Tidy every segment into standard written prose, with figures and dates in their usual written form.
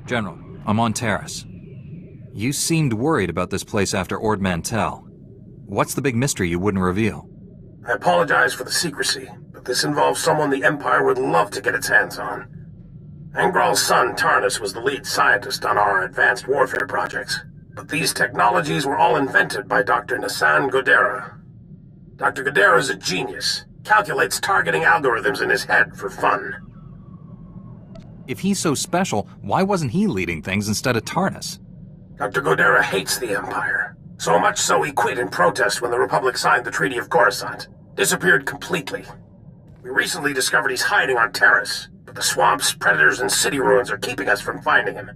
General, I'm on TARIS. You seemed worried about this place after Ord Mantell. What's the big mystery you wouldn't reveal? I apologize for the secrecy, but this involves someone the Empire would love to get its hands on. Angral's son, TARIS, was the lead scientist on our advanced warfare projects. But these technologies were all invented by Dr. Nassan Godera. Dr. Godera is a genius. Calculates targeting algorithms in his head for fun. If he's so special, why wasn't he leading things instead of TARIS? Dr. Godera hates the Empire. So much so he quit in protest when the Republic signed the Treaty of Coruscant. Disappeared completely. We recently discovered he's hiding on TARIS, but the swamps, predators, and city ruins are keeping us from finding him.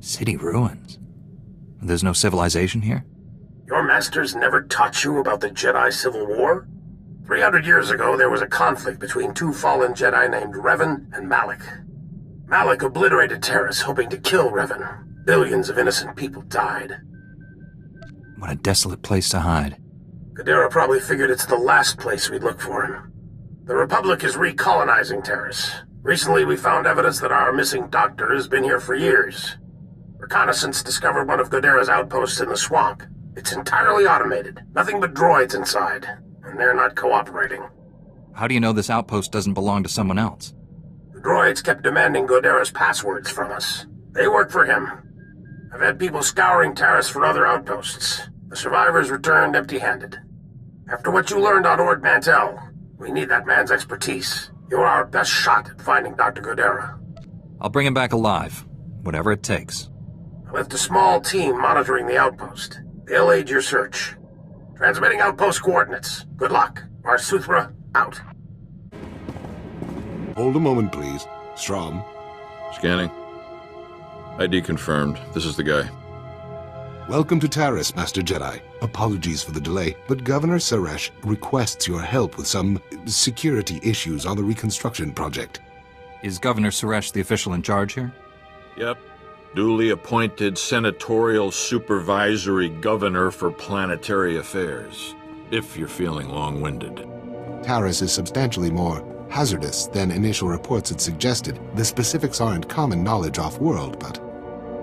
City ruins? There's no civilization here? Your masters never taught you about the Jedi Civil War? 300 years ago, there was a conflict between two fallen Jedi named Revan and Malak. Malak obliterated TARIS, hoping to kill Revan. Billions of innocent people died. What a desolate place to hide. Godera probably figured it's the last place we'd look for him. The Republic is recolonizing TARIS. Recently, we found evidence that our missing doctor has been here for years. Reconnaissance discovered one of Godera's outposts in the swamp. It's entirely automated. Nothing but droids inside. And they're not cooperating. How do you know this outpost doesn't belong to someone else? The droids kept demanding Godera's passwords from us. They work for him. I've had people scouring TARIS for other outposts. The survivors returned empty-handed. After what you learned on Ord Mantell, we need that man's expertise. You're our best shot at finding Dr. Godera. I'll bring him back alive, whatever it takes. I left a small team monitoring the outpost. They'll aid your search. Transmitting outpost coordinates. Good luck. SWTOR, out. Hold a moment, please. Strom. Scanning. ID confirmed. This is the guy. Welcome to TARIS, Master Jedi. Apologies for the delay, but Governor Suresh requests your help with some security issues on the reconstruction project. Is Governor Suresh the official in charge here? Yep. Duly appointed senatorial supervisory governor for planetary affairs. If you're feeling long-winded. TARIS is substantially more hazardous than initial reports had suggested. The specifics aren't common knowledge off-world, but...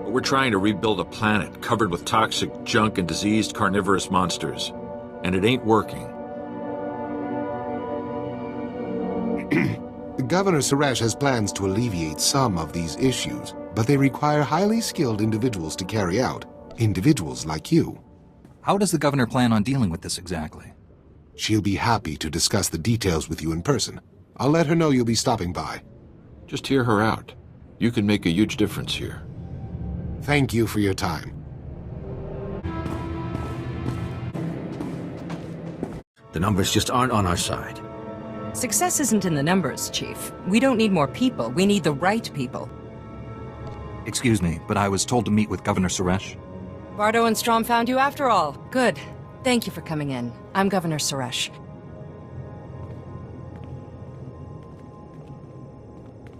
We're trying to rebuild a planet covered with toxic junk and diseased carnivorous monsters. And it ain't working. Governor Suresh has plans to alleviate some of these issues, but they require highly skilled individuals to carry out. Individuals like you. How does the governor plan on dealing with this exactly? She'll be happy to discuss the details with you in person. I'll let her know you'll be stopping by. Just hear her out. You can make a huge difference here. Thank you for your time. The numbers just aren't on our side. Success isn't in the numbers, Chief. We don't need more people. We need the right people. Excuse me, but I was told to meet with Governor Suresh. Bardo and Strom found you after all. Good. Thank you for coming in. I'm Governor Suresh.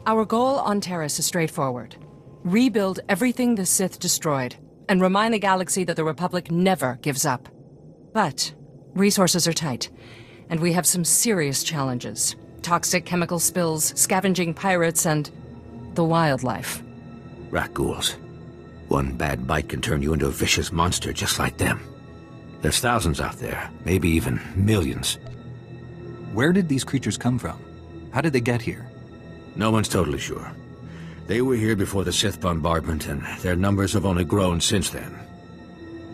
Our goal on TARIS is straightforward. Rebuild everything the Sith destroyed, and remind the galaxy that the Republic never gives up. But resources are tight, and we have some serious challenges. Toxic chemical spills, scavenging pirates, and the wildlife. Rat ghouls. One bad bite can turn you into a vicious monster just like them. There's thousands out there, maybe even millions. Where did these creatures come from? How did they get here? No one's totally sure. They were here before the Sith bombardment, and their numbers have only grown since then.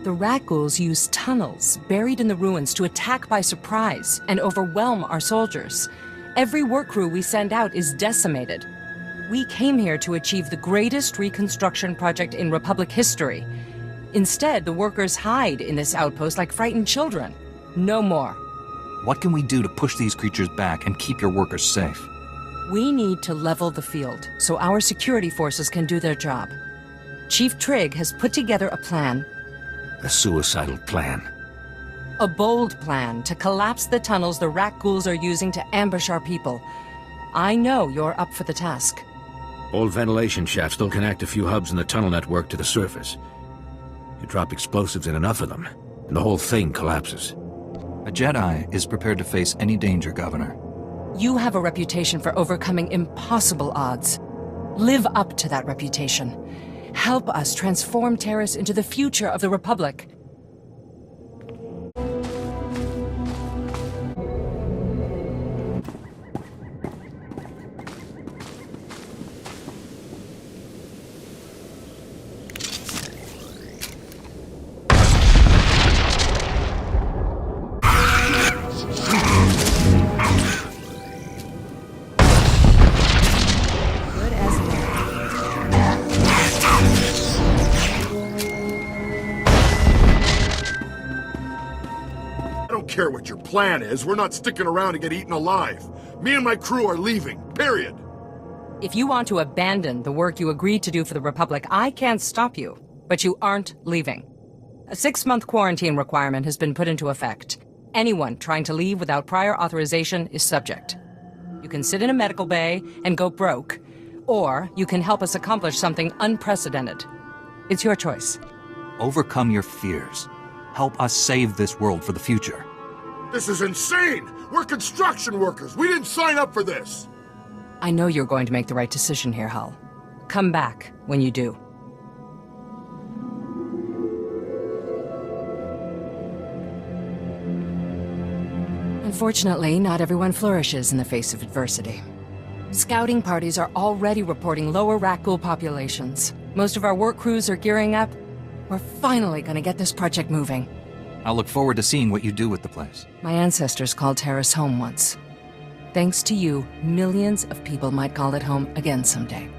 The rat ghouls use tunnels buried in the ruins to attack by surprise and overwhelm our soldiers. Every work crew we send out is decimated. We came here to achieve the greatest reconstruction project in Republic history. Instead, the workers hide in this outpost like frightened children. No more. What can we do to push these creatures back and keep your workers safe? We need to level the field so our security forces can do their job. Chief Trigg has put together a plan. A suicidal plan. A bold plan to collapse the tunnels the rat ghouls are using to ambush our people. I know you're up for the task. Old ventilation shafts still connect a few hubs in the tunnel network to the surface. You drop explosives in enough of them, and the whole thing collapses. A Jedi is prepared to face any danger, Governor. You have a reputation for overcoming impossible odds. Live up to that reputation. Help us transform TARIS into the future of the Republic. I don't care what your plan is, we're not sticking around to get eaten alive. Me and my crew are leaving, period. If you want to abandon the work you agreed to do for the Republic, I can't stop you, but you aren't leaving. A 6-month quarantine requirement has been put into effect. Anyone trying to leave without prior authorization is subject. You can sit in a medical bay and go broke, or you can help us accomplish something unprecedented. It's your choice. Overcome your fears. Help us save this world for the future. This is insane! We're construction workers! We didn't sign up for this! I know you're going to make the right decision here, Hull. Come back when you do. Unfortunately, not everyone flourishes in the face of adversity. Scouting parties are already reporting lower Rakghoul populations. Most of our work crews are gearing up. We're finally gonna get this project moving. I'll look forward to seeing what you do with the place. My ancestors called TARIS home once. Thanks to you, millions of people might call it home again someday.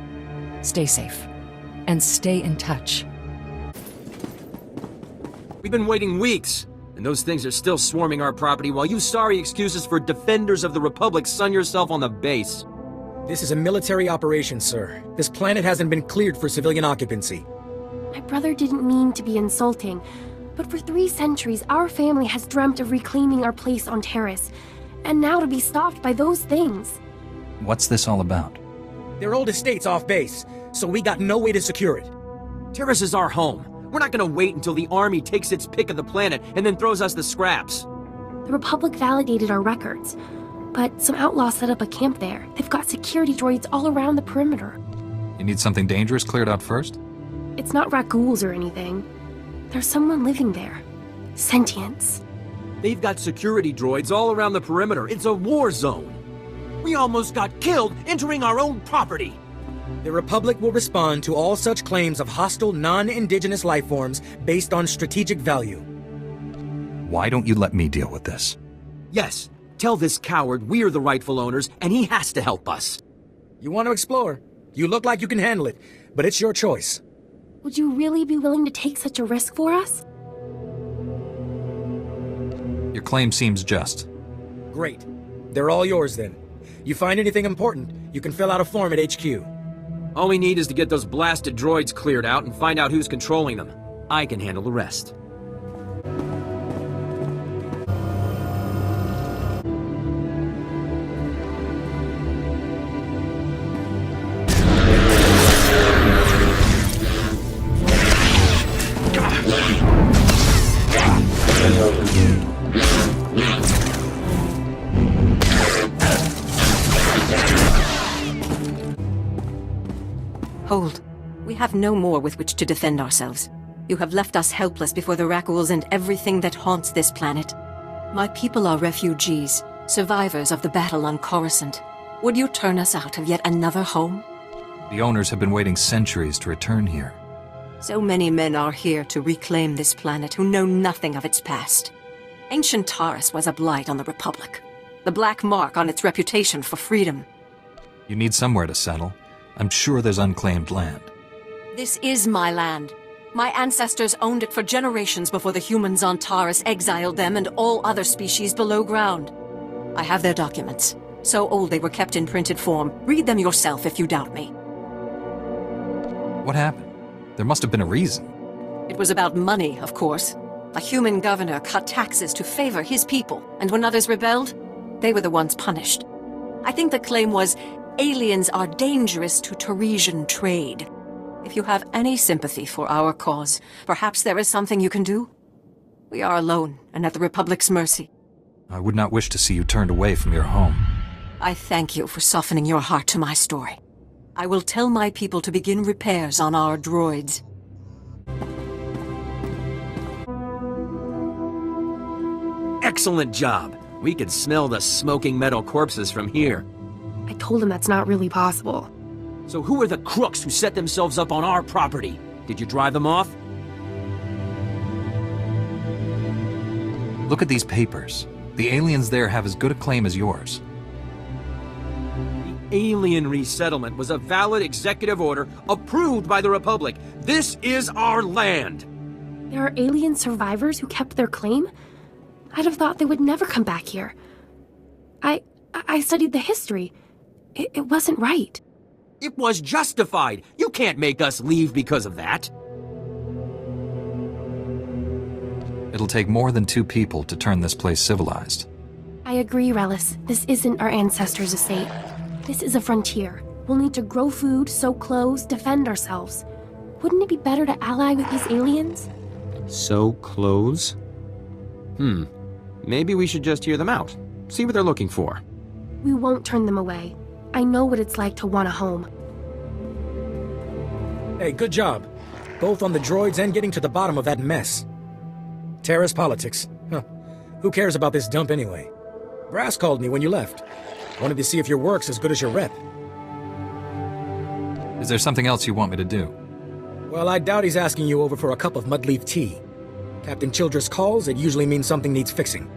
Stay safe. And stay in touch. We've been waiting weeks, and those things are still swarming our property while you sorry excuses for defenders of the Republic sun yourself on the base. This is a military operation, sir. This planet hasn't been cleared for civilian occupancy. My brother didn't mean to be insulting, but for 3 centuries, our family has dreamt of reclaiming our place on TARIS, and now to be stopped by those things. What's this all about? They're old estates off base, so we got no way to secure it. TARIS is our home. We're not gonna wait until the army takes its pick of the planet and then throws us the scraps. The Republic validated our records, but some outlaws set up a camp there. They've got security droids all around the perimeter. You need something dangerous cleared out first? It's not Rakghouls or anything. There's someone living there. Sentience. They've got security droids all around the perimeter. It's a war zone. We almost got killed entering our own property. The Republic will respond to all such claims of hostile, non-indigenous life forms based on strategic value. Why don't you let me deal with this? Yes, tell this coward we're the rightful owners and he has to help us. You want to explore? You look like you can handle it, but it's your choice. Would you really be willing to take such a risk for us? Your claim seems just. Great. They're all yours then. You find anything important, you can fill out a form at HQ. All we need is to get those blasted droids cleared out and find out who's controlling them. I can handle the rest. Hold. We have no more with which to defend ourselves. You have left us helpless before the Rakghouls and everything that haunts this planet. My people are refugees, survivors of the battle on Coruscant. Would you turn us out of yet another home? The owners have been waiting centuries to return here. So many men are here to reclaim this planet who know nothing of its past. Ancient TARIS was a blight on the Republic, the black mark on its reputation for freedom. You need somewhere to settle. I'm sure there's unclaimed land. This is my land. My ancestors owned it for generations before the humans on TARIS exiled them and all other species below ground. I have their documents. So old they were kept in printed form. Read them yourself if you doubt me. What happened? There must have been a reason. It was about money, of course. A human governor cut taxes to favor his people, and when others rebelled, they were the ones punished. I think the claim was, aliens are dangerous to Tarisian trade. If you have any sympathy for our cause, perhaps there is something you can do? We are alone and at the Republic's mercy. I would not wish to see you turned away from your home. I thank you for softening your heart to my story. I will tell my people to begin repairs on our droids. Excellent job. We can smell the smoking metal corpses from here. I told him that's not really possible. So who are the crooks who set themselves up on our property? Did you drive them off? Look at these papers. The aliens there have as good a claim as yours. The alien resettlement was a valid executive order approved by the Republic. This is our land! There are alien survivors who kept their claim? I'd have thought they would never come back here. I studied the history. It wasn't right. It was justified. You can't make us leave because of that. It'll take more than 2 people to turn this place civilized. I agree, Relis. This isn't our ancestors' estate. This is a frontier. We'll need to grow food, sew clothes, defend ourselves. Wouldn't it be better to ally with these aliens? Sew clothes? Maybe we should just hear them out. See what they're looking for. We won't turn them away. I know what it's like to want a home. Hey, good job. Both on the droids and getting to the bottom of that mess. TARIS politics. Huh. Who cares about this dump anyway? Brass called me when you left. Wanted to see if your work's as good as your rep. Is there something else you want me to do? Well, I doubt he's asking you over for a cup of mudleaf tea. Captain Childress calls, it usually means something needs fixing.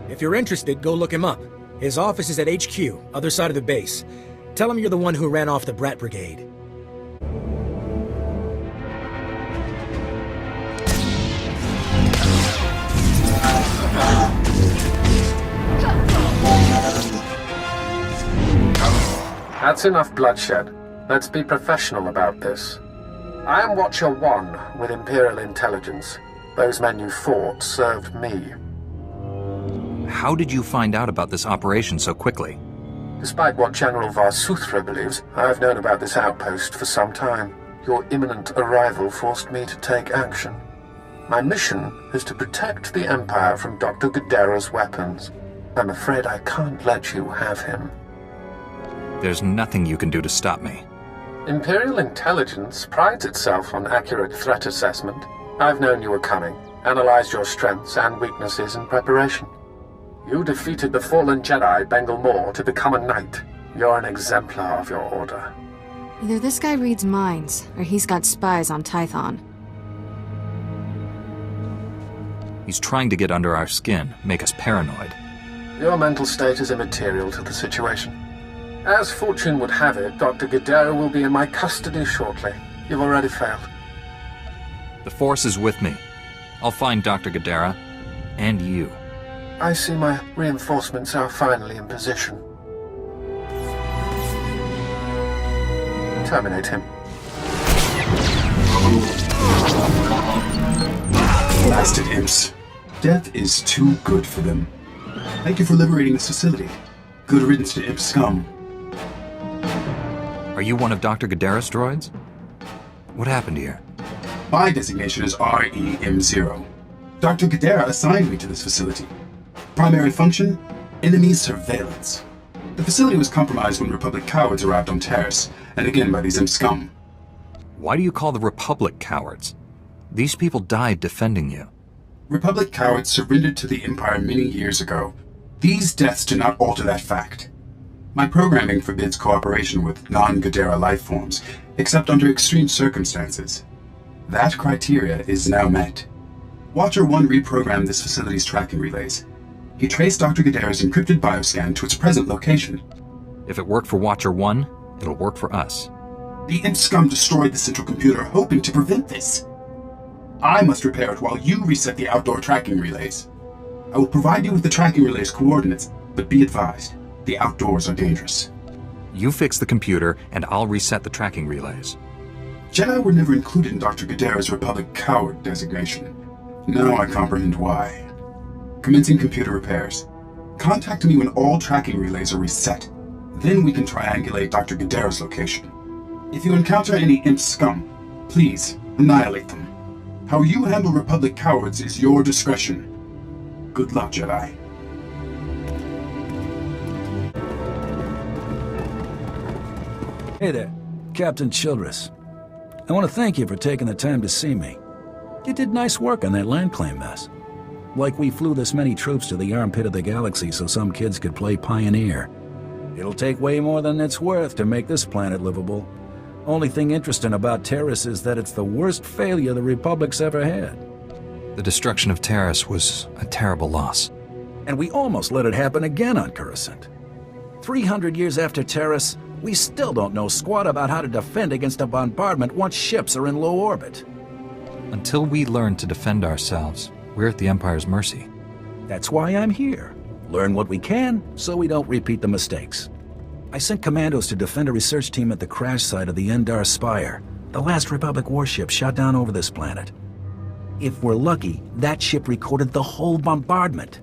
If you're interested, go look him up. His office is at HQ, other side of the base. Tell him you're the one who ran off the Brat Brigade. That's enough bloodshed. Let's be professional about this. I am Watcher 1 with Imperial Intelligence. Those men you fought served me. How did you find out about this operation so quickly? Despite what General SWTOR believes, I have known about this outpost for some time. Your imminent arrival forced me to take action. My mission is to protect the Empire from Dr. Gadera's weapons. I'm afraid I can't let you have him. There's nothing you can do to stop me. Imperial Intelligence prides itself on accurate threat assessment. I've known you were coming, analyzed your strengths and weaknesses in preparation. You defeated the fallen Jedi Bengal Moore to become a knight. You're an exemplar of your order. Either this guy reads minds, or he's got spies on Tython. He's trying to get under our skin, make us paranoid. Your mental state is immaterial to the situation. As fortune would have it, Dr. Gadera will be in my custody shortly. You've already failed. The Force is with me. I'll find Dr. Gadera, and you. I see my reinforcements are finally in position. Terminate him. Blasted imps. Death is too good for them. Thank you for liberating this facility. Good riddance to imp scum. Are you one of Dr. Gadera's droids? What happened here? My designation is REM0. Dr. Gadera assigned me to this facility. Primary function? Enemy surveillance. The facility was compromised when Republic cowards arrived on TARIS, and again by these imp scum. Why do you call the Republic cowards? These people died defending you. Republic cowards surrendered to the Empire many years ago. These deaths do not alter that fact. My programming forbids cooperation with non-Gadera life forms, except under extreme circumstances. That criteria is now met. Watcher 1 reprogrammed this facility's tracking relays. He traced Dr. Gadera's encrypted bioscan to its present location. If it worked for Watcher 1, it'll work for us. The imp scum destroyed the central computer, hoping to prevent this. I must repair it while you reset the outdoor tracking relays. I will provide you with the tracking relay's coordinates, but be advised, the outdoors are dangerous. You fix the computer, and I'll reset the tracking relays. Jedi were never included in Dr. Gadera's Republic coward designation. Now I comprehend why. Commencing computer repairs. Contact me when all tracking relays are reset. Then we can triangulate Dr. Gadera's location. If you encounter any imp scum, please annihilate them. How you handle Republic cowards is your discretion. Good luck, Jedi. Hey there. Captain Childress, I want to thank you for taking the time to see me. You did nice work on that land claim mess. Like we flew this many troops to the armpit of the galaxy so some kids could play pioneer. It'll take way more than it's worth to make this planet livable. Only thing interesting about TARIS is that it's the worst failure the Republic's ever had. The destruction of TARIS was a terrible loss. And we almost let it happen again on Coruscant. 300 years after TARIS, we still don't know squat about how to defend against a bombardment once ships are in low orbit. Until we learn to defend ourselves, we're at the Empire's mercy. That's why I'm here. Learn what we can, so we don't repeat the mistakes. I sent commandos to defend a research team at the crash site of the Endar Spire, the last Republic warship shot down over this planet. If we're lucky, that ship recorded the whole bombardment.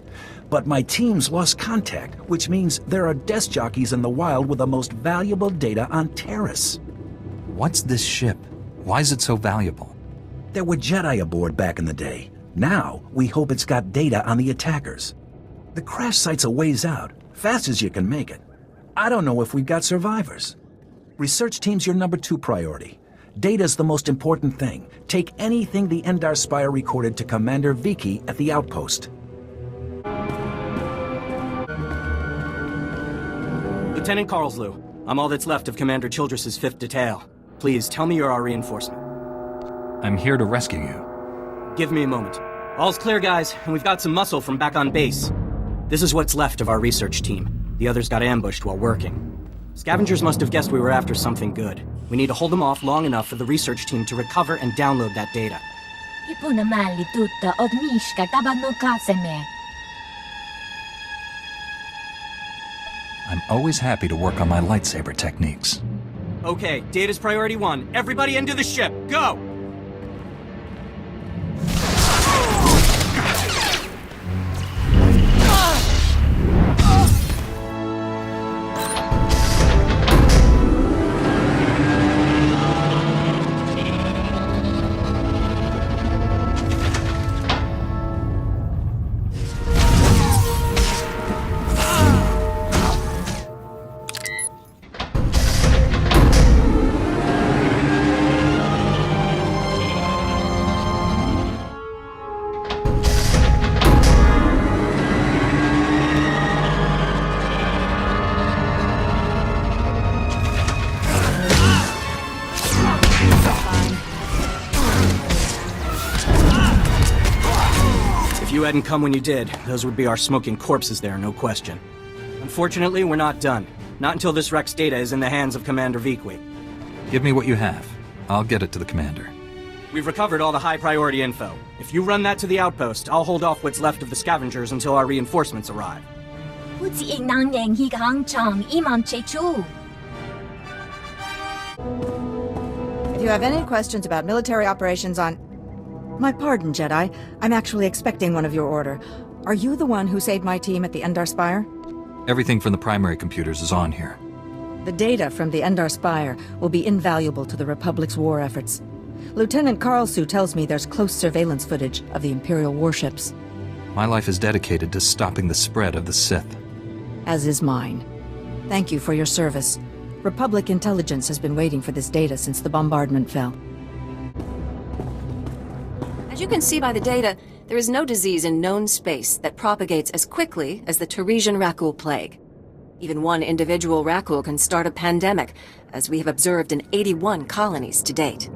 But my teams lost contact, which means there are desk jockeys in the wild with the most valuable data on TARIS. What's this ship? Why is it so valuable? There were Jedi aboard back in the day. Now, we hope it's got data on the attackers. The crash site's a ways out, fast as you can make it. I don't know if we've got survivors. Research team's your number 2 priority. Data's the most important thing. Take anything the Endar Spire recorded to Commander Viki at the outpost. Lieutenant Carlslew, I'm all that's left of Commander Childress's 5th Detail. Please, tell me you're our reinforcement. I'm here to rescue you. Give me a moment. All's clear, guys, and we've got some muscle from back on base. This is what's left of our research team. The others got ambushed while working. Scavengers must have guessed we were after something good. We need to hold them off long enough for the research team to recover and download that data. I'm always happy to work on my lightsaber techniques. Okay, data's priority 1. Everybody into the ship, go! If you hadn't come when you did, those would be our smoking corpses there, no question. Unfortunately, we're not done. Not until this Rex data is in the hands of Commander Viki. Give me what you have. I'll get it to the commander. We've recovered all the high-priority info. If you run that to the outpost, I'll hold off what's left of the scavengers until our reinforcements arrive. If you have any questions about military operations on... My pardon, Jedi. I'm actually expecting one of your order. Are you the one who saved my team at the Endar Spire? Everything from the primary computers is on here. The data from the Endar Spire will be invaluable to the Republic's war efforts. Lieutenant Carlslew tells me there's close surveillance footage of the Imperial warships. My life is dedicated to stopping the spread of the Sith. As is mine. Thank you for your service. Republic intelligence has been waiting for this data since the bombardment fell. As you can see by the data, there is no disease in known space that propagates as quickly as the Tarisian Rakul plague. Even one individual Rakul can start a pandemic, as we have observed in 81 colonies to date.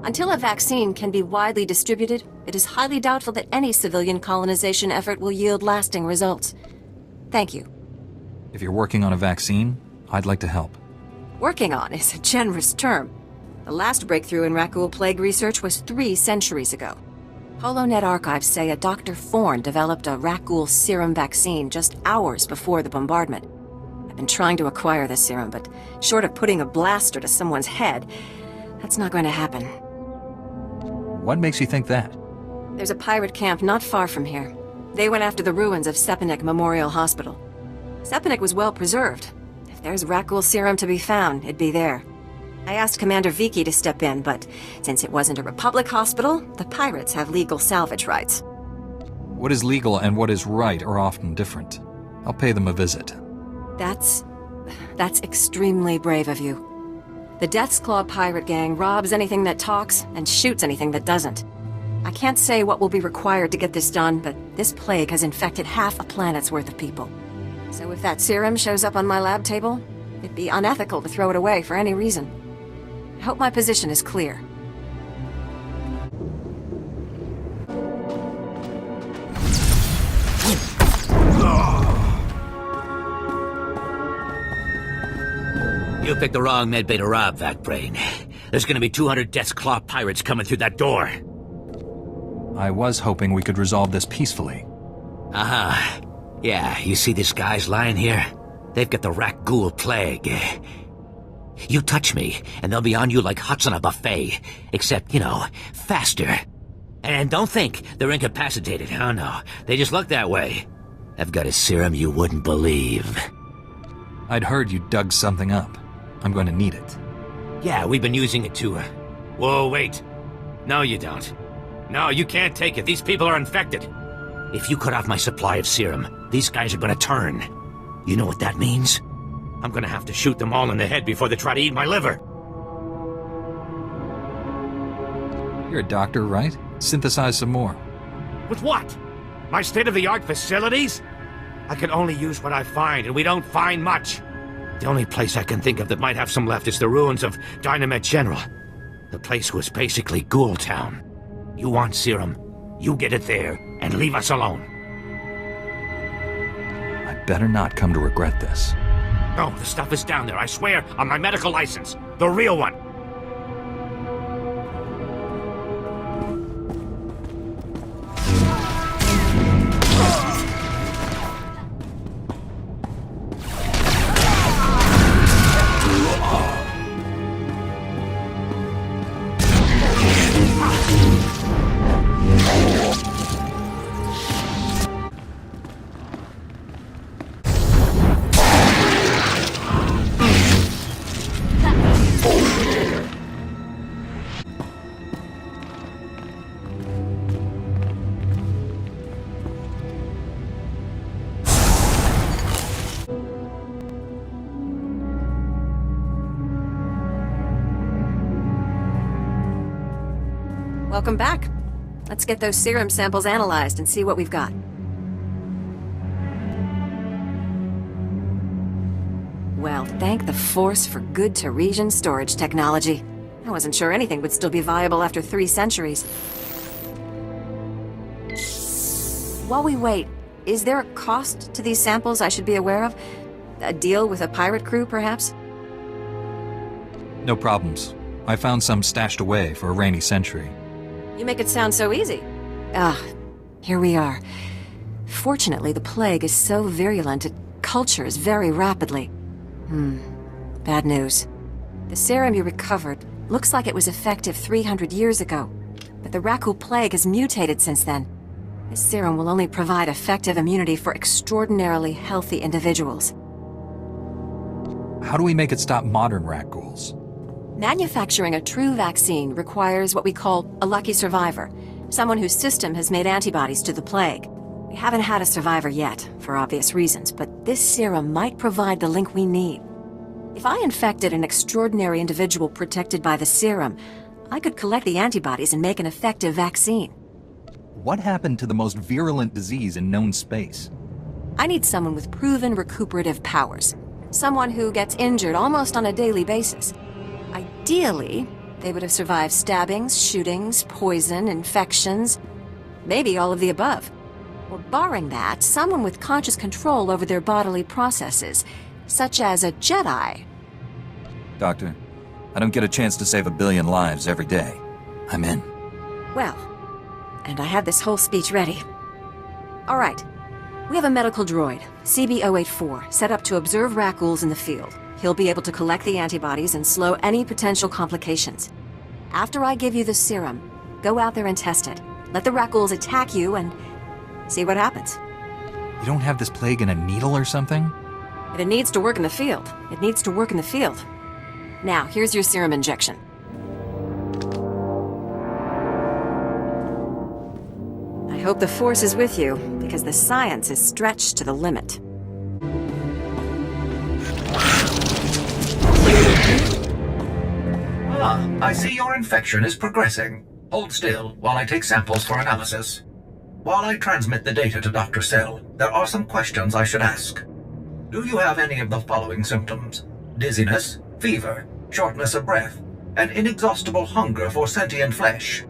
Until a vaccine can be widely distributed, it is highly doubtful that any civilian colonization effort will yield lasting results. Thank you. If you're working on a vaccine, I'd like to help. Working on is a generous term. The last breakthrough in Rakul plague research was 3 centuries ago. HoloNet archives say a Dr. Forn developed a Rakul serum vaccine just hours before the bombardment. I've been trying to acquire the serum, but short of putting a blaster to someone's head, that's not going to happen. What makes you think that? There's a pirate camp not far from here. They went after the ruins of Sepanik Memorial Hospital. Sepanik was well preserved. If there's Rakul serum to be found, it'd be there. I asked Commander Viki to step in, but since it wasn't a Republic hospital, the pirates have legal salvage rights. What is legal and what is right are often different. I'll pay them a visit. That's extremely brave of you. The Death's Claw pirate gang robs anything that talks and shoots anything that doesn't. I can't say what will be required to get this done, but this plague has infected half a planet's worth of people. So if that serum shows up on my lab table, it'd be unethical to throw it away for any reason. I hope my position is clear. You picked the wrong medbay to rob, Vacbrain. There's gonna be 200 Death's Claw pirates coming through that door. I was hoping we could resolve this peacefully. Uh-huh. Yeah, you see these guys lying here? They've got the Rat Ghoul Plague. You touch me, and they'll be on you like huts on a buffet. Except, you know, faster. And don't think they're incapacitated. Oh no, they just look that way. I've got a serum you wouldn't believe. I'd heard you dug something up. I'm going to need it. Yeah, we've been using it to, Whoa, wait. No, you don't. No, you can't take it. These people are infected. If you cut off my supply of serum, these guys are gonna turn. You know what that means? I'm gonna have to shoot them all in the head before they try to eat my liver. You're a doctor, right? Synthesize some more. With what? My state-of-the-art facilities? I can only use what I find, and we don't find much. The only place I can think of that might have some left is the ruins of Dynamet General. The place was basically Ghoul Town. You want serum, you get it there, and leave us alone. I better not come to regret this. No, the stuff is down there, I swear, on my medical license. The real one. Welcome back. Let's get those serum samples analyzed and see what we've got. Well, thank the Force for good Tarisian storage technology. I wasn't sure anything would still be viable after 3 centuries. While we wait, is there a cost to these samples I should be aware of? A deal with a pirate crew, perhaps? No problems. I found some stashed away for a rainy century. You make it sound so easy. Here we are. Fortunately, the plague is so virulent it cultures very rapidly. Bad news. The serum you recovered looks like it was effective 300 years ago, but the Rat Ghoul plague has mutated since then. This serum will only provide effective immunity for extraordinarily healthy individuals. How do we make it stop modern rat ghouls? Manufacturing a true vaccine requires what we call a lucky survivor, someone whose system has made antibodies to the plague. We haven't had a survivor yet, for obvious reasons, but this serum might provide the link we need. If I infected an extraordinary individual protected by the serum, I could collect the antibodies and make an effective vaccine. What happened to the most virulent disease in known space? I need someone with proven recuperative powers. Someone who gets injured almost on a daily basis. Ideally, they would have survived stabbings, shootings, poison, infections, maybe all of the above. Or barring that, someone with conscious control over their bodily processes, such as a Jedi. Doctor, I don't get a chance to save 1 billion lives every day. I'm in. Well, and I have this whole speech ready. All right. We have a medical droid, CB-084, set up to observe rat ghouls in the field. He'll be able to collect the antibodies and slow any potential complications. After I give you the serum, go out there and test it. Let the rat ghouls attack you and see what happens. You don't have this plague in a needle or something? If it needs to work in the field, it needs to work in the field. Now, here's your serum injection. I hope the Force is with you, because the science is stretched to the limit. I see your infection is progressing. Hold still while I take samples for analysis. While I transmit the data to Dr. Cell, there are some questions I should ask. Do you have any of the following symptoms? Dizziness, fever, shortness of breath, and inexhaustible hunger for sentient flesh?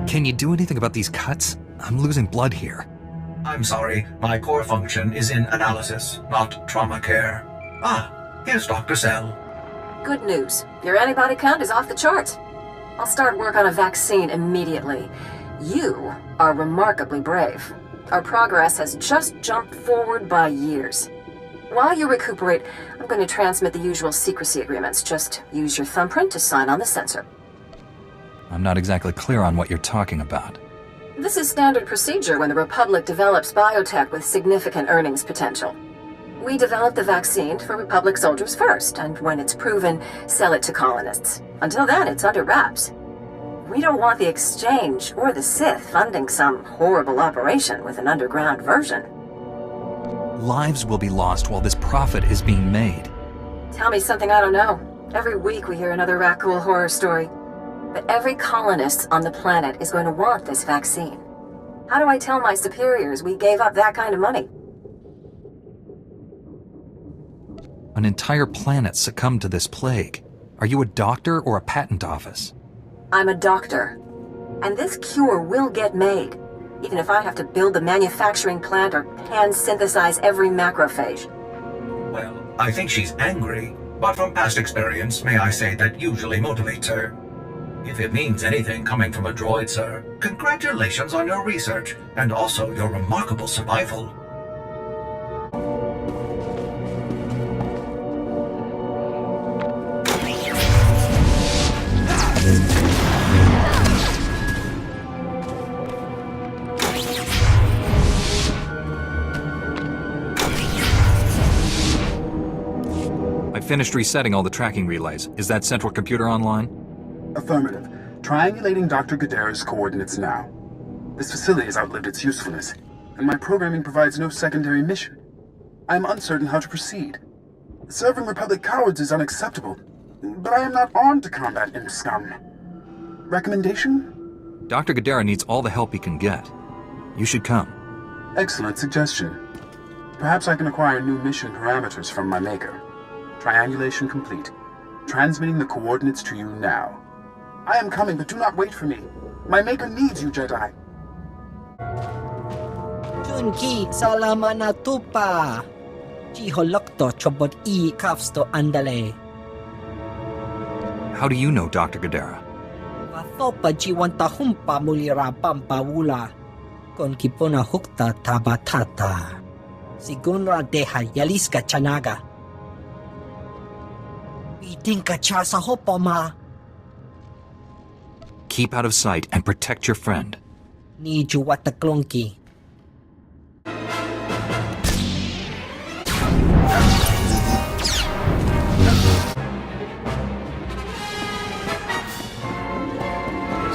Can you do anything about these cuts? I'm losing blood here. I'm sorry, my core function is in analysis, not trauma care. Here's Dr. Cell. Good news. Your antibody count is off the charts. I'll start work on a vaccine immediately. You are remarkably brave. Our progress has just jumped forward by years. While you recuperate, I'm going to transmit the usual secrecy agreements. Just use your thumbprint to sign on the sensor. I'm not exactly clear on what you're talking about. This is standard procedure when the Republic develops biotech with significant earnings potential. We develop the vaccine for Republic soldiers first, and when it's proven, sell it to colonists. Until then, it's under wraps. We don't want the Exchange or the Sith funding some horrible operation with an underground version. Lives will be lost while this profit is being made. Tell me something I don't know. Every week we hear another Rakghoul horror story. But every colonist on the planet is going to want this vaccine. How do I tell my superiors we gave up that kind of money? An entire planet succumbed to this plague. Are you a doctor or a patent office? I'm a doctor. And this cure will get made, even if I have to build the manufacturing plant or hand-synthesize every macrophage. Well, I think she's angry, but from past experience, may I say that usually motivates her. If it means anything coming from a droid, sir, congratulations on your research, and also your remarkable survival. I finished resetting all the tracking relays. Is that central computer online? Affirmative. Triangulating Dr. Gadara's coordinates now. This facility has outlived its usefulness, and my programming provides no secondary mission. I am uncertain how to proceed. Serving Republic cowards is unacceptable, but I am not armed to combat imp scum. Recommendation? Dr. Gadara needs all the help he can get. You should come. Excellent suggestion. Perhaps I can acquire new mission parameters from my maker. Triangulation complete. Transmitting the coordinates to you now. I am coming, but do not wait for me. My maker needs you, Jedi. Junki, salama na tupa. Jiholokto chobot I kafsto andale. How do you know Dr. Gadara? Vathopa jiwanta humpa mulira pampawula. Kon kipona hukta tabatata. Sigunra deha yaliska chanaga. Bitingka cha sa hopoma. Keep out of sight and protect your friend. Need you what the clunky.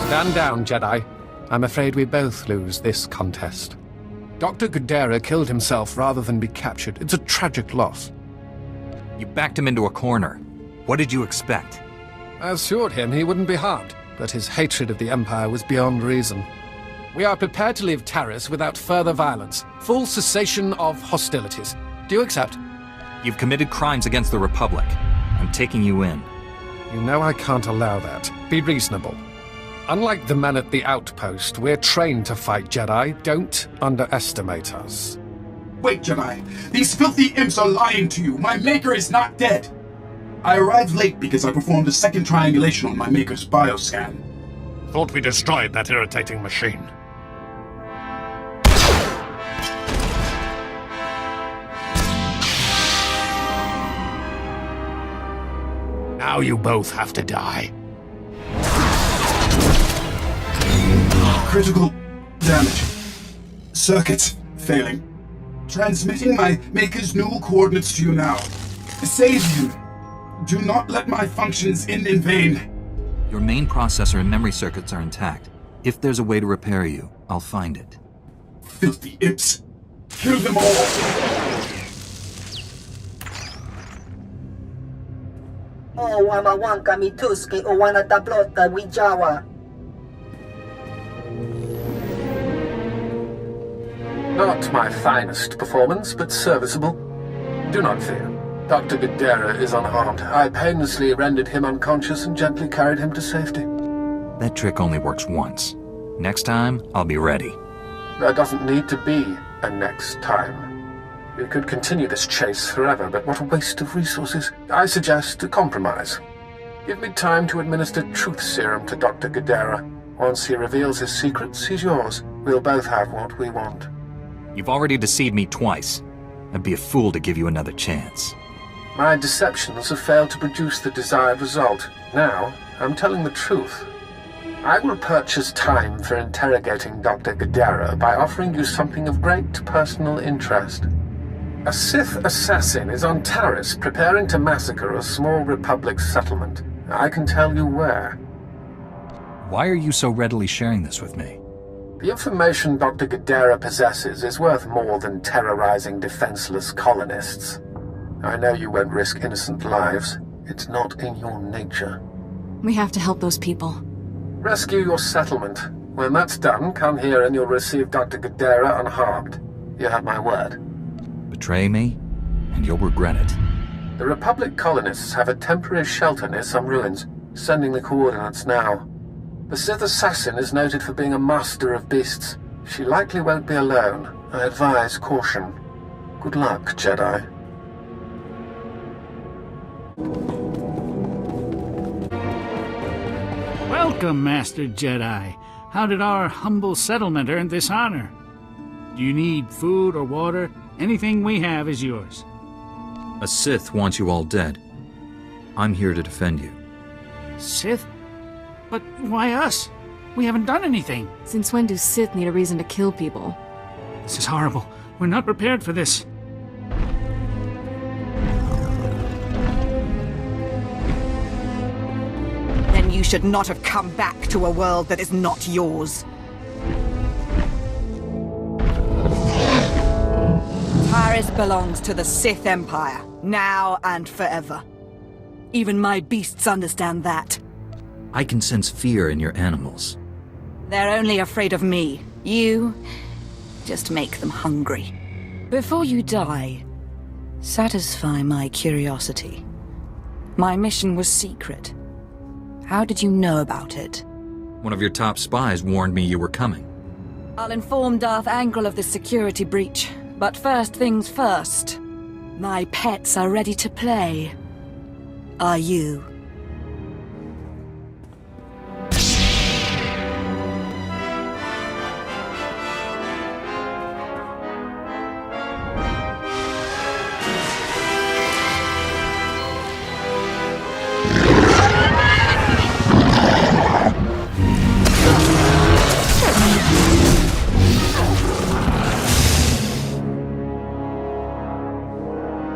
Stand down, Jedi. I'm afraid we both lose this contest. Dr. Gadara killed himself rather than be captured. It's a tragic loss. You backed him into a corner. What did you expect? I assured him he wouldn't be harmed, but his hatred of the Empire was beyond reason. We are prepared to leave TARIS without further violence. Full cessation of hostilities. Do you accept? You've committed crimes against the Republic. I'm taking you in. You know I can't allow that. Be reasonable. Unlike the men at the outpost, we're trained to fight Jedi. Don't underestimate us. Wait, Jedi. These filthy imps are lying to you. My maker is not dead. I arrived late because I performed a second triangulation on my maker's bioscan. Thought we destroyed that irritating machine. Now you both have to die. Critical damage. Circuits failing. Transmitting my maker's new coordinates to you now. Save you. Do not let my functions end in vain. Your main processor and memory circuits are intact. If there's a way to repair you, I'll find it. Filthy imps. Kill them all. O wamawanka mituski o wana tablota wijawa. Not my finest performance, but serviceable. Do not fear. Dr. Gadara is unharmed. I painlessly rendered him unconscious and gently carried him to safety. That trick only works once. Next time, I'll be ready. There doesn't need to be a next time. We could continue this chase forever, but what a waste of resources. I suggest a compromise. Give me time to administer truth serum to Dr. Gadara. Once he reveals his secrets, he's yours. We'll both have what we want. You've already deceived me twice. I'd be a fool to give you another chance. My deceptions have failed to produce the desired result. Now, I'm telling the truth. I will purchase time for interrogating Dr. Gadara by offering you something of great personal interest. A Sith assassin is on TARIS preparing to massacre a small Republic settlement. I can tell you where. Why are you so readily sharing this with me? The information Dr. Gadara possesses is worth more than terrorizing defenseless colonists. I know you won't risk innocent lives. It's not in your nature. We have to help those people. Rescue your settlement. When that's done, come here and you'll receive Dr. Gadara unharmed. You have my word. Betray me, and you'll regret it. The Republic colonists have a temporary shelter near some ruins. Sending the coordinates now. The Sith assassin is noted for being a master of beasts. She likely won't be alone. I advise caution. Good luck, Jedi. Welcome, Master Jedi. How did our humble settlement earn this honor? Do you need food or water? Anything we have is yours. A Sith wants you all dead. I'm here to defend you. Sith? But why us? We haven't done anything. Since when do Sith need a reason to kill people? This is horrible. We're not prepared for this. Then you should not have come back to a world that is not yours. TARIS belongs to the Sith Empire, now and forever. Even my beasts understand that. I can sense fear in your animals. They're only afraid of me. You just make them hungry. Before you die, satisfy my curiosity. My mission was secret. How did you know about it? One of your top spies warned me you were coming. I'll inform Darth Angral of the security breach. But first things first. My pets are ready to play. Are you?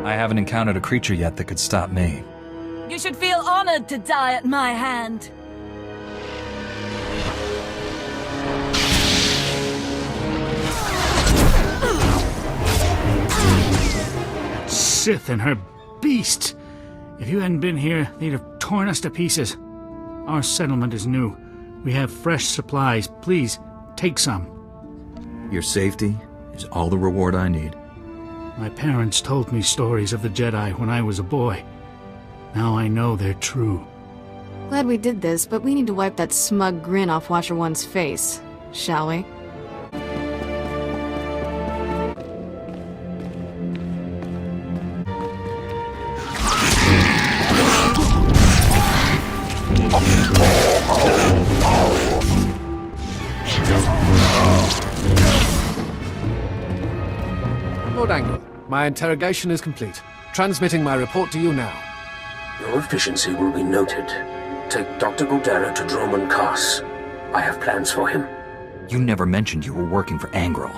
I haven't encountered a creature yet that could stop me. You should feel honored to die at my hand. Sith and her beasts! If you hadn't been here, they'd have torn us to pieces. Our settlement is new. We have fresh supplies. Please, take some. Your safety is all the reward I need. My parents told me stories of the Jedi when I was a boy. Now I know they're true. Glad we did this, but we need to wipe that smug grin off Watcher One's face, shall we? Lord Angral, my interrogation is complete. Transmitting my report to you now. Your efficiency will be noted. Take Dr. Gadara to Droman Kaas. I have plans for him. You never mentioned you were working for Angral.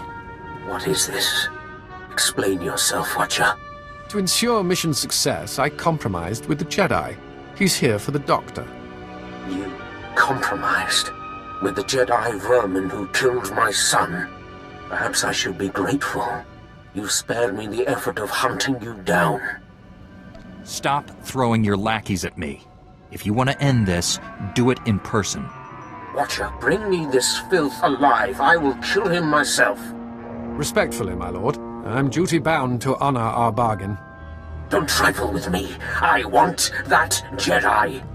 What is this? Explain yourself, Watcher. To ensure mission success, I compromised with the Jedi. He's here for the Doctor. You compromised? With the Jedi vermin who killed my son? Perhaps I should be grateful. You spared me the effort of hunting you down. Stop throwing your lackeys at me. If you want to end this, do it in person. Watcher, bring me this filth alive. I will kill him myself. Respectfully, my lord. I'm duty-bound to honor our bargain. Don't trifle with me. I want that Jedi.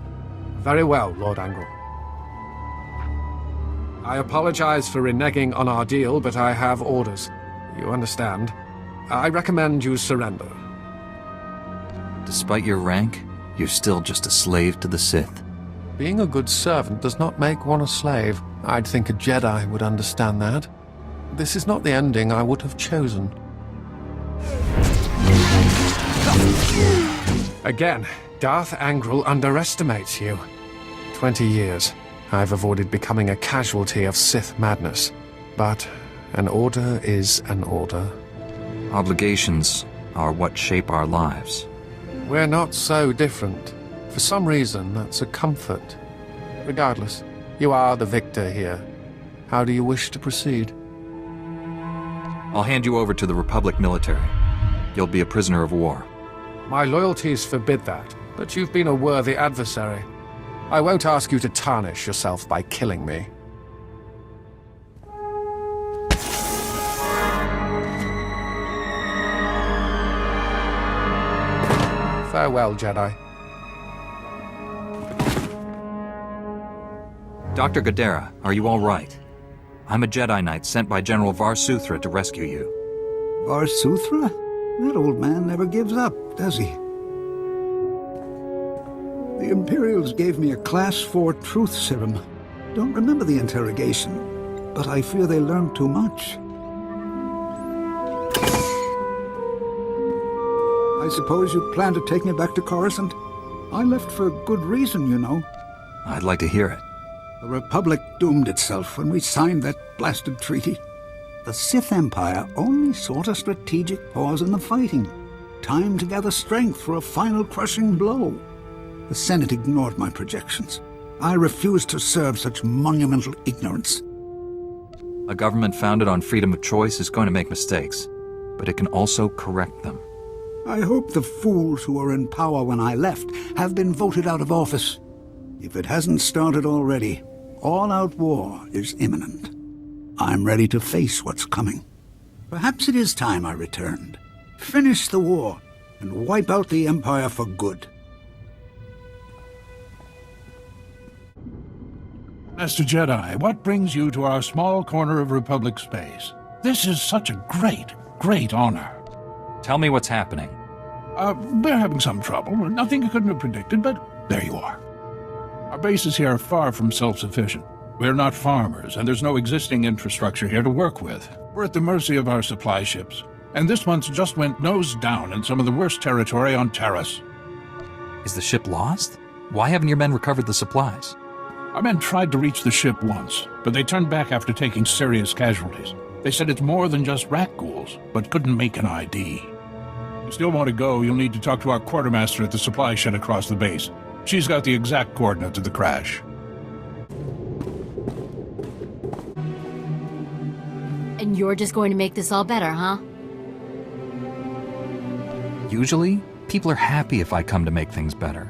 Very well, Lord Angle. I apologize for reneging on our deal, but I have orders. You understand? I recommend you surrender. Despite your rank, you're still just a slave to the Sith. Being a good servant does not make one a slave. I'd think a Jedi would understand that. This is not the ending I would have chosen. Again, Darth Angral underestimates you. 20 years. I've avoided becoming a casualty of Sith madness. But an order is an order. Obligations are what shape our lives. We're not so different. For some reason, that's a comfort. Regardless, you are the victor here. How do you wish to proceed? I'll hand you over to the Republic military. You'll be a prisoner of war. My loyalties forbid that, but you've been a worthy adversary. I won't ask you to tarnish yourself by killing me. Farewell, Jedi. Dr. Gadara, are you all right? I'm a Jedi Knight sent by General SWTOR to rescue you. SWTOR? That old man never gives up, does he? The Imperials gave me a Class 4 truth serum. Don't remember the interrogation, but I fear they learned too much. I suppose you plan to take me back to Coruscant? I left for a good reason, you know. I'd like to hear it. The Republic doomed itself when we signed that blasted treaty. The Sith Empire only sought a strategic pause in the fighting. Time to gather strength for a final crushing blow. The Senate ignored my projections. I refused to serve such monumental ignorance. A government founded on freedom of choice is going to make mistakes, but it can also correct them. I hope the fools who were in power when I left have been voted out of office. If it hasn't started already, all-out war is imminent. I'm ready to face what's coming. Perhaps it is time I returned. Finish the war and wipe out the Empire for good. Master Jedi, what brings you to our small corner of Republic space? This is such a great honor. Tell me what's happening. We're having some trouble. Nothing you couldn't have predicted, but there you are. Our bases here are far from self-sufficient. We're not farmers, and there's no existing infrastructure here to work with. We're at the mercy of our supply ships, and this one's just went nose down in some of the worst territory on TARIS. Is the ship lost? Why haven't your men recovered the supplies? Our men tried to reach the ship once, but they turned back after taking serious casualties. They said it's more than just rat ghouls, but couldn't make an ID. If you still want to go, you'll need to talk to our quartermaster at the supply shed across the base. She's got the exact coordinates of the crash. And you're just going to make this all better, huh? Usually, people are happy if I come to make things better.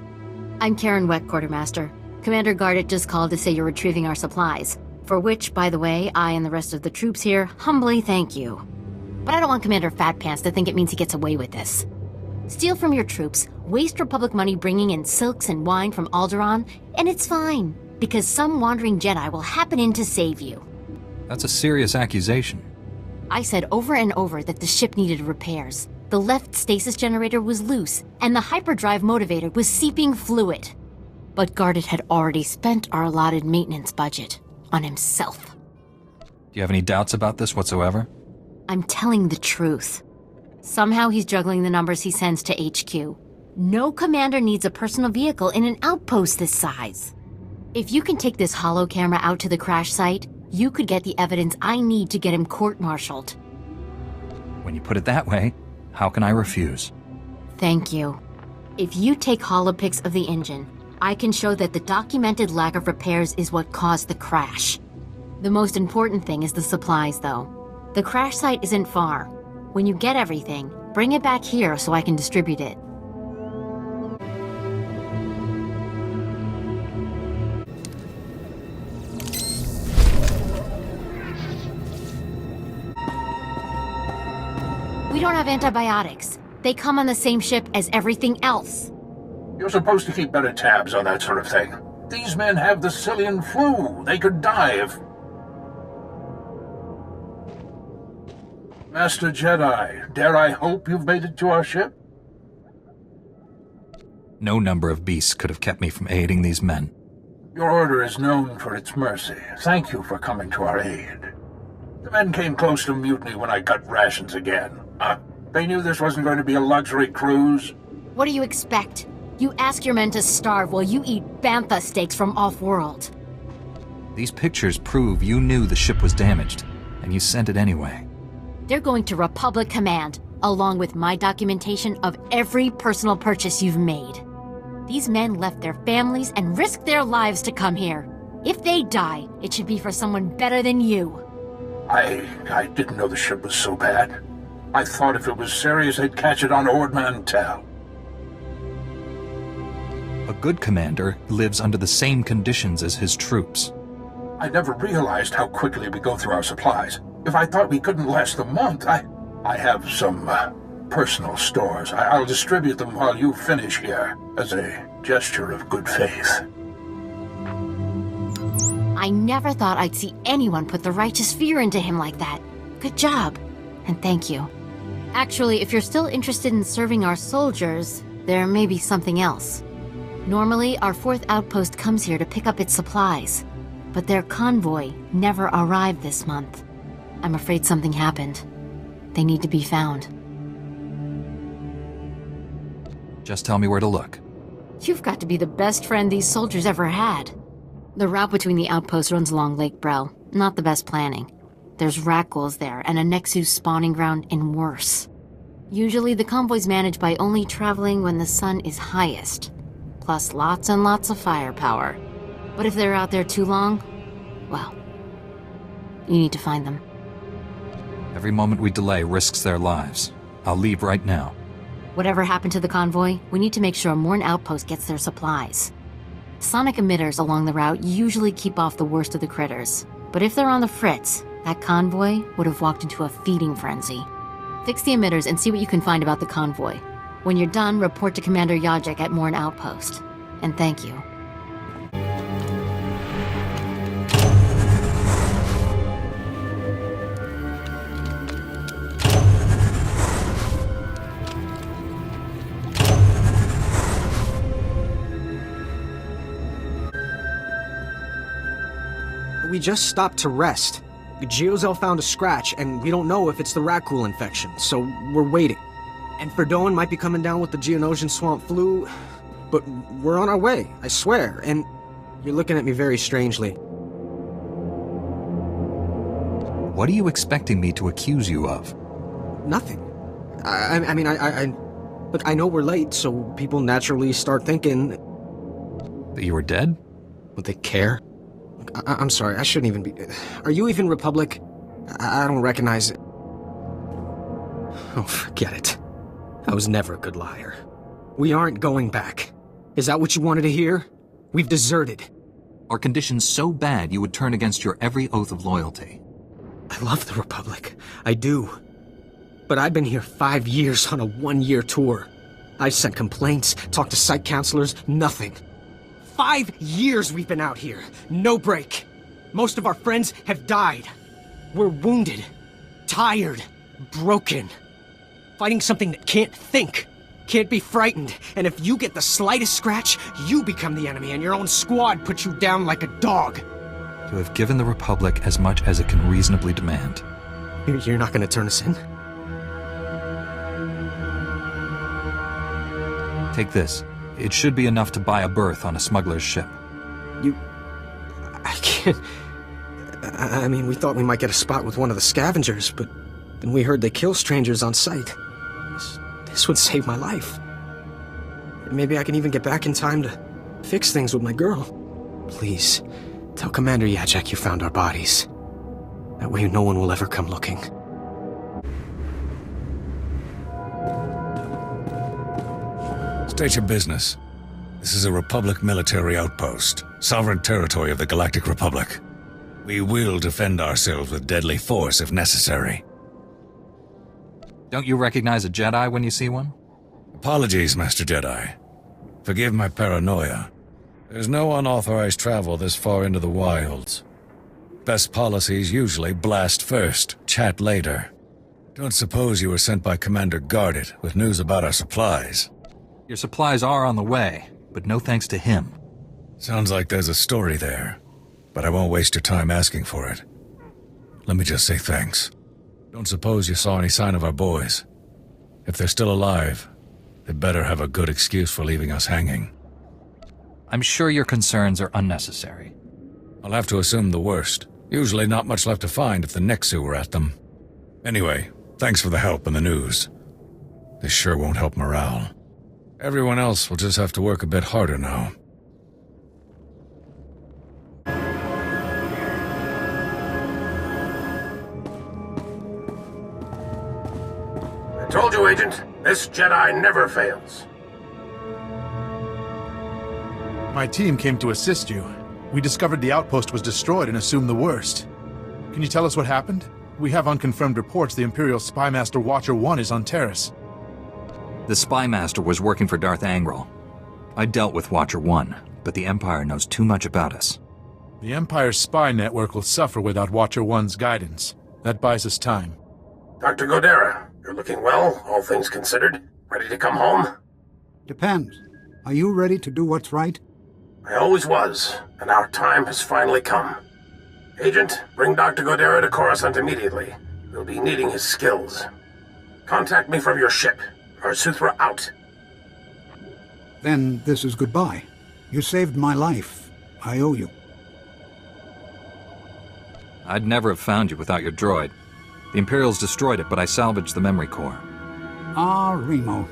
I'm Karen Weck, Quartermaster. Commander Gardet just called to say you're retrieving our supplies. For which, by the way, I and the rest of the troops here humbly thank you. But I don't want Commander Fatpants to think it means he gets away with this. Steal from your troops, waste Republic money bringing in silks and wine from Alderaan, and it's fine, because some wandering Jedi will happen in to save you. That's a serious accusation. I said over and over that the ship needed repairs. The left stasis generator was loose, and the hyperdrive motivator was seeping fluid. But Gardet had already spent our allotted maintenance budget on himself. Do you have any doubts about this whatsoever? I'm telling the truth. Somehow he's juggling the numbers he sends to HQ. No commander needs a personal vehicle in an outpost this size. If you can take this holo camera out to the crash site, you could get the evidence I need to get him court-martialed. When you put it that way, how can I refuse? Thank you. If you take holopics of the engine, I can show that the documented lack of repairs is what caused the crash. The most important thing is the supplies, though. The crash site isn't far. When you get everything, bring it back here so I can distribute it. We don't have antibiotics. They come on the same ship as everything else. You're supposed to keep better tabs on that sort of thing. These men have the Cillian flu. They could die if... Master Jedi, dare I hope you've made it to our ship? No number of beasts could have kept me from aiding these men. Your order is known for its mercy. Thank you for coming to our aid. The men came close to mutiny when I cut rations again. They knew this wasn't going to be a luxury cruise. What do you expect? You ask your men to starve while you eat bantha steaks from off-world. These pictures prove you knew the ship was damaged, and you sent it anyway. They're going to Republic Command, along with my documentation of every personal purchase you've made. These men left their families and risked their lives to come here. If they die, it should be for someone better than you. I didn't know the ship was so bad. I thought if it was serious, they'd catch it on Ord Mantell. A good commander lives under the same conditions as his troops. I never realized how quickly we go through our supplies. If I thought we couldn't last the month, I have some personal stores. I'll distribute them while you finish here, as a gesture of good faith. I never thought I'd see anyone put the righteous fear into him like that. Good job, and thank you. Actually, if you're still interested in serving our soldiers, there may be something else. Normally, our 4th outpost comes here to pick up its supplies, but their convoy never arrived this month. I'm afraid something happened. They need to be found. Just tell me where to look. You've got to be the best friend these soldiers ever had. The route between the outposts runs along Lake Brel. Not the best planning. There's rat ghouls there, and a Nexus spawning ground, and worse. Usually the convoy's managed by only traveling when the sun is highest. Plus lots and lots of firepower. But if they're out there too long, well, you need to find them. Every moment we delay risks their lives. I'll leave right now. Whatever happened to the convoy, we need to make sure Morn Outpost gets their supplies. Sonic emitters along the route usually keep off the worst of the critters. But if they're on the fritz, that convoy would have walked into a feeding frenzy. Fix the emitters and see what you can find about the convoy. When you're done, report to Commander Yajek at Morn Outpost. And thank you. We just stopped to rest. Geozel found a scratch, and we don't know if it's the Rakul infection, so we're waiting. And Ferdoan might be coming down with the Geonosian swamp flu, but we're on our way, I swear, and you're looking at me very strangely. What are you expecting me to accuse you of? Nothing. I mean, look, I know we're late, so people naturally start thinking... That you were dead? Would they care? I'm sorry, I shouldn't even be... Are you even Republic? I don't recognize it. Oh, forget it. I was never a good liar. We aren't going back. Is that what you wanted to hear? We've deserted. Are conditions so bad you would turn against your every oath of loyalty? I love the Republic. I do. But I've been here 5 years on a 1-year tour. I've sent complaints, talked to site counselors, nothing. 5 years we've been out here. No break. Most of our friends have died. We're wounded, tired, broken. Fighting something that can't think, can't be frightened. And if you get the slightest scratch, you become the enemy and your own squad puts you down like a dog. You have given the Republic as much as it can reasonably demand. You're not gonna turn us in? Take this. It should be enough to buy a berth on a smuggler's ship. I can't... I mean, we thought we might get a spot with one of the scavengers, but then we heard they kill strangers on sight. This would save my life. Maybe I can even get back in time to fix things with my girl. Please, tell Commander Yajek you found our bodies. That way no one will ever come looking. State your business. This is a Republic military outpost, sovereign territory of the Galactic Republic. We will defend ourselves with deadly force if necessary. Don't you recognize a Jedi when you see one? Apologies, Master Jedi. Forgive my paranoia. There's no unauthorized travel this far into the wilds. Best policies usually blast first, chat later. Don't suppose you were sent by Commander Gardet with news about our supplies? Your supplies are on the way, but no thanks to him. Sounds like there's a story there, but I won't waste your time asking for it. Let me just say thanks. Don't suppose you saw any sign of our boys. If they're still alive, they better have a good excuse for leaving us hanging. I'm sure your concerns are unnecessary. I'll have to assume the worst. Usually not much left to find if the Nexu were at them. Anyway, thanks for the help and the news. This sure won't help morale. Everyone else will just have to work a bit harder now. I told you, Agent. This Jedi never fails. My team came to assist you. We discovered the outpost was destroyed and assumed the worst. Can you tell us what happened? We have unconfirmed reports the Imperial Spymaster Watcher 1 is on TARIS. The Spymaster was working for Darth Angral. I dealt with Watcher 1, but the Empire knows too much about us. The Empire's spy network will suffer without Watcher 1's guidance. That buys us time. Dr. Godera, you're looking well, all things considered. Ready to come home? Depends. Are you ready to do what's right? I always was, and our time has finally come. Agent, bring Dr. Godera to Coruscant immediately. We'll be needing his skills. Contact me from your ship. Our SWTOR out. Then this is goodbye. You saved my life. I owe you. I'd never have found you without your droid. The Imperials destroyed it, but I salvaged the memory core. Ah, Remo.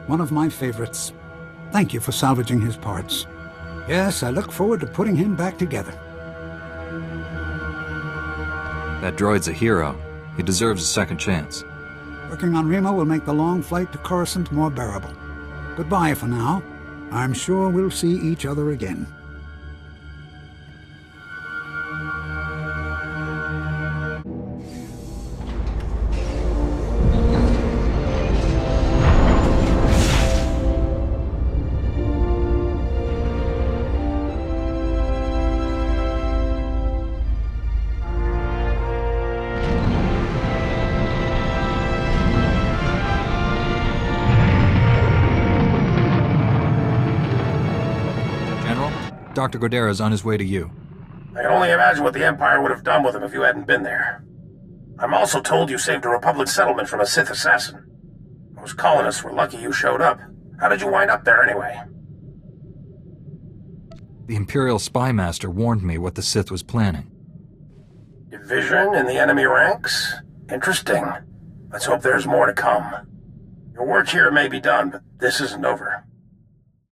One of my favorites. Thank you for salvaging his parts. Yes, I look forward to putting him back together. That droid's a hero. He deserves a second chance. Working on Remo will make the long flight to Coruscant more bearable. Goodbye for now. I'm sure we'll see each other again. Dr. Godera is on his way to you. I can only imagine what the Empire would have done with him if you hadn't been there. I'm also told you saved a Republic settlement from a Sith assassin. Those colonists were lucky you showed up. How did you wind up there anyway? The Imperial Spymaster warned me what the Sith was planning. Division in the enemy ranks? Interesting. Let's hope there's more to come. Your work here may be done, but this isn't over.